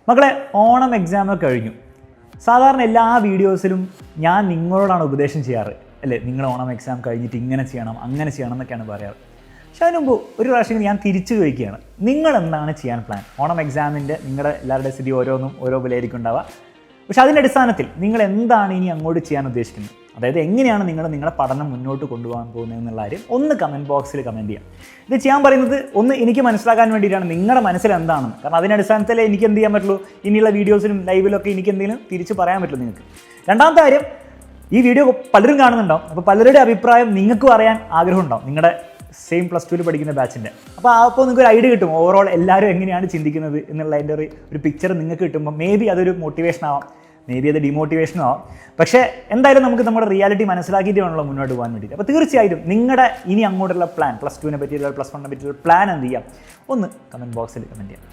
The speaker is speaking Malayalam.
മക്കളെ, ഓണം എക്സാമൊക്കെ കഴിഞ്ഞു. സാധാരണ എല്ലാ വീഡിയോസിലും ഞാൻ നിങ്ങളോടാണ് ഉപദേശം ചെയ്യാറ് അല്ലേ, നിങ്ങൾ ഓണം എക്സാം കഴിഞ്ഞിട്ട് ഇങ്ങനെ ചെയ്യണം അങ്ങനെ ചെയ്യണം എന്നൊക്കെയാണ് പറയാറ്. പക്ഷെ അതിന് മുമ്പ് ഒരു പ്രാവശ്യം ഞാൻ തിരിച്ചു ചോദിക്കുകയാണ്, നിങ്ങൾ എന്താണ് ചെയ്യാൻ പ്ലാൻ? ഓണം എക്സാമിൻ്റെ നിങ്ങളുടെ എല്ലാവരുടെ സ്ഥിതി ഓരോന്നും ഓരോ പോലെയായിരിക്കും ഉണ്ടാവുക. പക്ഷെ അതിൻ്റെ അടിസ്ഥാനത്തിൽ നിങ്ങൾ എന്താണ് ഇനി അങ്ങോട്ട് ചെയ്യാൻ ഉദ്ദേശിക്കുന്നത്? അതായത് എങ്ങനെയാണ് നിങ്ങളുടെ പഠനം മുന്നോട്ട് കൊണ്ടുപോകാൻ പോകുന്നത് എന്നുള്ള കാര്യം ഒന്ന് കമൻറ്റ് ബോക്സിൽ കമൻറ്റ് ചെയ്യാം. ഇത് ചെയ്യാൻ പറയുന്നത് ഒന്ന് എനിക്ക് മനസ്സിലാക്കാൻ വേണ്ടിയിട്ടാണ്, നിങ്ങളുടെ മനസ്സിൽ എന്താണെന്ന്. കാരണം അതിൻ്റെ അടിസ്ഥാനത്തിൽ എനിക്ക് എന്ത് ചെയ്യാൻ പറ്റുള്ളൂ, ഇനിയുള്ള വീഡിയോസിലും ലൈവിലൊക്കെ എനിക്ക് എന്തെങ്കിലും തിരിച്ച് പറയാൻ പറ്റുള്ളൂ നിങ്ങൾക്ക്. രണ്ടാമത്തെ കാര്യം, ഈ വീഡിയോ പലരും കാണുന്നുണ്ടാവും. അപ്പോൾ പലരുടെ അഭിപ്രായം നിങ്ങൾക്കും അറിയാൻ ആഗ്രഹമുണ്ടാവും, നിങ്ങളുടെ സെയിം +2 പഠിക്കുന്ന ബാച്ചിൻ്റെ. അപ്പോൾ നിങ്ങൾക്ക് ഒരു ഐഡിയ കിട്ടും, ഓവറോൾ എല്ലാവരും എങ്ങനെയാണ് ചിന്തിക്കുന്നത് എന്നുള്ളതിൻ്റെ ഒരു പിക്ചർ നിങ്ങൾക്ക് കിട്ടുമ്പോൾ മേ ബി അതൊരു മോട്ടിവേഷൻ ആവാം, മേ ബി അത് ഡിമോട്ടിവേഷനും ആവാം. പക്ഷേ എന്തായാലും നമുക്ക് നമ്മുടെ റിയാലിറ്റി മനസ്സിലാക്കിയിട്ട് വേണമല്ലോ മുന്നോട്ട് പോകാൻ വേണ്ടിയിട്ട്. അപ്പോൾ തീർച്ചയായിട്ടും നിങ്ങളുടെ ഇനി അങ്ങോട്ടുള്ള പ്ലാൻ, +2നെ പറ്റിയുള്ള +1നെ പറ്റിയുള്ള പ്ലാൻ എന്ത് ചെയ്യാം, ഒന്ന് കമൻറ്റ് ബോക്സിൽ കമൻറ്റ് ചെയ്യാം.